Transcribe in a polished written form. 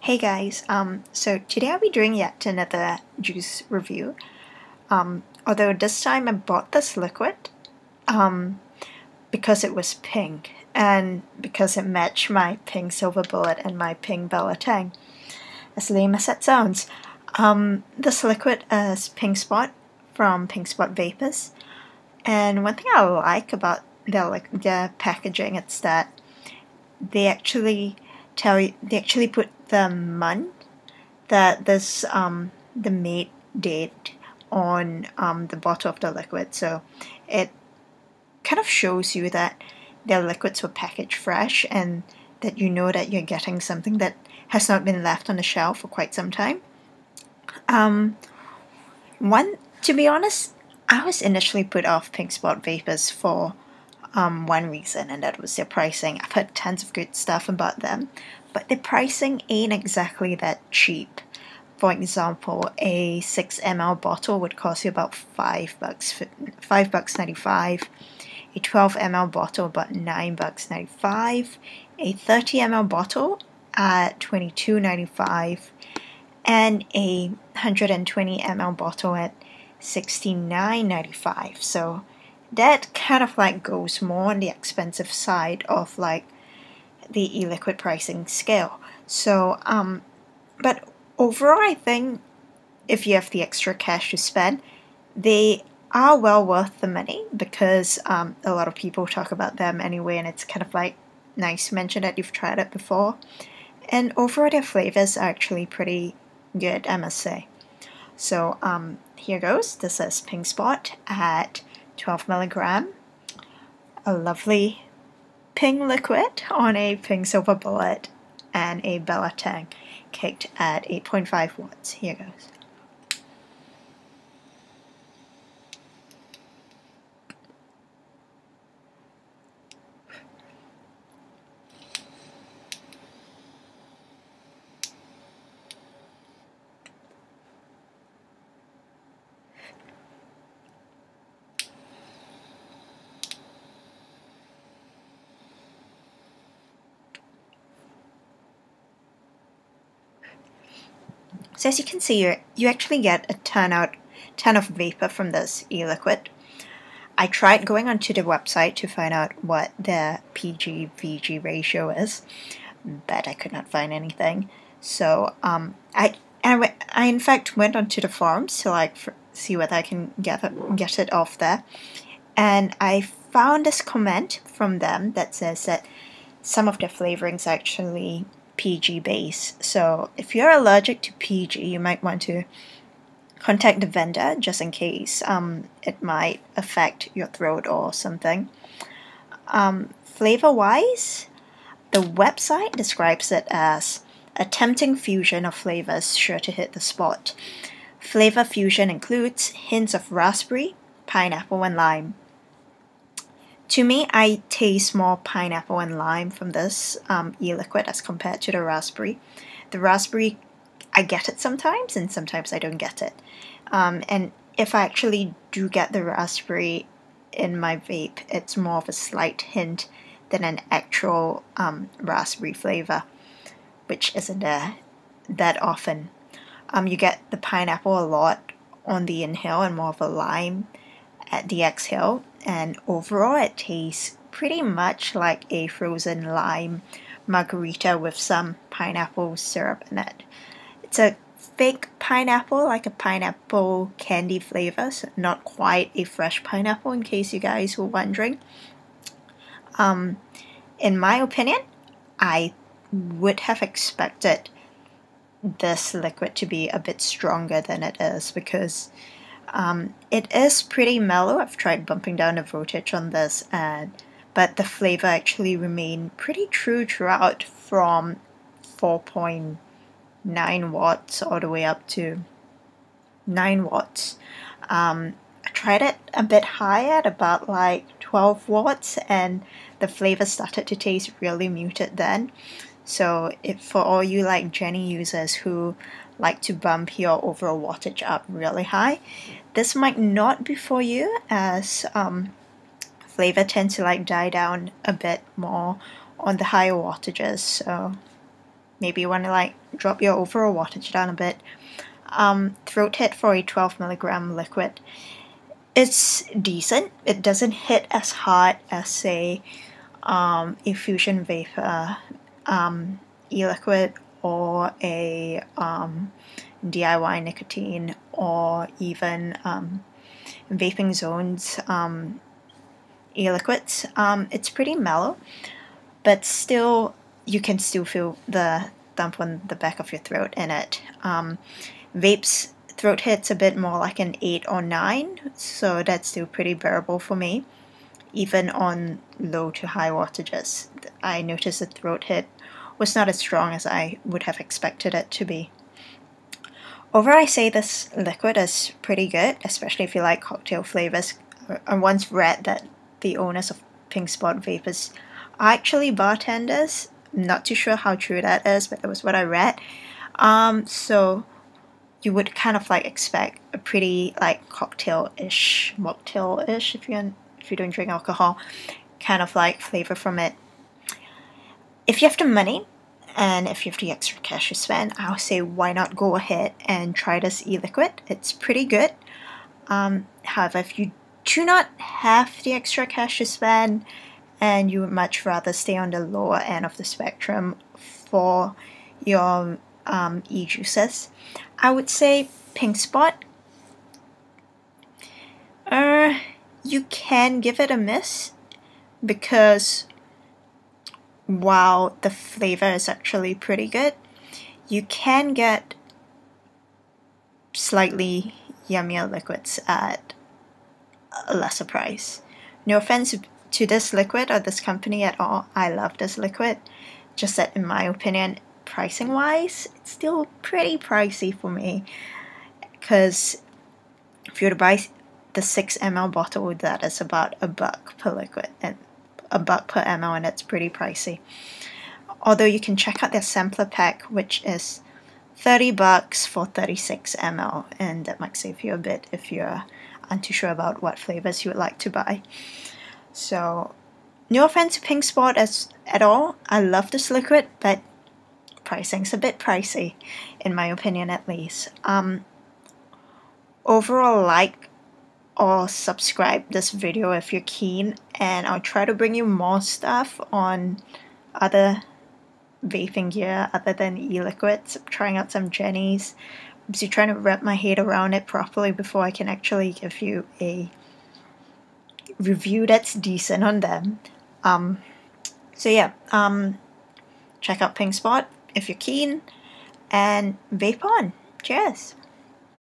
Hey guys, so today I'll be doing yet another juice review. Although this time I bought this liquid um, because it was pink and because it matched my pink Silver Bullet and my pink Bella Tang. As lame as that sounds. This liquid is Pink Spot from Pink Spot Vapors, and one thing I like about their packaging is that they actually put the month that the made date on the bottle of the liquid, so it kind of shows you that their liquids were packaged fresh and that you know that you're getting something that has not been left on the shelf for quite some time. Um, one To be honest, I was initially put off Pink Spot Vapors for one reason, and that was their pricing. I've heard tons of good stuff about them, but the pricing ain't exactly that cheap. For example, a 6 ml bottle would cost you about $5, $5.95. A 12 ml bottle about $9.95. A 30 ml bottle at $22.95, and a 120 ml bottle at $69.95. So that kind of like goes more on the expensive side of like the e-liquid pricing scale. So but overall I think if you have the extra cash to spend, they are well worth the money because a lot of people talk about them anyway, and it's kind of like nice to mention that you've tried it before. And overall their flavors are actually pretty good, I must say. So here goes. This is Pink Spot at 12 milligram. A lovely pink liquid on a pink Silver Bullet and a Bella Tang kicked at 8.5 watts. Here goes. So as you can see, you actually get a ton of vapor from this e-liquid. I tried going onto the website to find out what the PG-VG ratio is, but I could not find anything. So I in fact went onto the forums to like see whether I can get it off there, and I found this comment from them that says that some of their flavorings are actually PG based. So if you're allergic to PG, you might want to contact the vendor just in case it might affect your throat or something. Flavor wise, the website describes it as a tempting fusion of flavors sure to hit the spot. Flavor fusion includes hints of raspberry, pineapple, and lime. To me, I taste more pineapple and lime from this e-liquid as compared to the raspberry. The raspberry, I get it sometimes, and sometimes I don't get it. And if I actually do get the raspberry in my vape, it's more of a slight hint than an actual raspberry flavor, which isn't there that often. You get the pineapple a lot on the inhale and more of a lime at the exhale, and overall it tastes pretty much like a frozen lime margarita with some pineapple syrup in it. It's a fake pineapple, like a pineapple candy flavor, so not quite a fresh pineapple in case you guys were wondering. In my opinion, I would have expected this liquid to be a bit stronger than it is because it is pretty mellow. I've tried bumping down the voltage on this, but the flavor actually remained pretty true throughout, from 4.9 watts all the way up to 9 watts. I tried it a bit higher at about like 12 watts, and the flavor started to taste really muted then. So for all you like Jenny users who like to bump your overall wattage up really high, this might not be for you, as flavor tends to like die down a bit more on the higher wattages. So maybe you want to like drop your overall wattage down a bit. Throat hit for a 12mg liquid, it's decent. It doesn't hit as hard as, say, a Fusion Vapor e-liquid or a DIY nicotine, or even Vaping Zone's e-liquids. It's pretty mellow, but still you can still feel the thump on the back of your throat in it. Vape's throat hit's a bit more like an 8 or 9, so that's still pretty bearable for me, even on low to high wattages. I noticed the throat hit was not as strong as I would have expected it to be. Overall, I say this liquid is pretty good, especially if you like cocktail flavors. I once read that the owners of Pink Spot Vapors are actually bartenders. I'm not too sure how true that is, but that was what I read. So you would kind of like expect a pretty like cocktail-ish, mocktail-ish if you don't drink alcohol, kind of like flavor from it. If you have the money and if you have the extra cash to spend, I would say why not go ahead and try this e-liquid. It's pretty good. However, if you do not have the extra cash to spend and you would much rather stay on the lower end of the spectrum for your e-juices, I would say Pink Spot. You can give it a miss, because while the flavor is actually pretty good, you can get slightly yummier liquids at a lesser price. No offense to this liquid or this company at all, I love this liquid, just that in my opinion, pricing wise, it's still pretty pricey for me, because if you were to buy the 6 ml bottle, that is about $1 per liquid and $1 per ml, and that's pretty pricey. Although you can check out their sampler pack, which is $30 for 36 ml, and that might save you a bit if you're untoo sure about what flavors you would like to buy. So no offense to Pink Spot at all, I love this liquid, but pricing's a bit pricey, in my opinion at least. Overall, like or subscribe this video if you're keen, and I'll try to bring you more stuff on other vaping gear other than e-liquids. I'm trying out some Jennies. I'm still trying to wrap my head around it properly before I can actually give you a review that's decent on them. So yeah, check out Pink Spot if you're keen, and vape on. Cheers!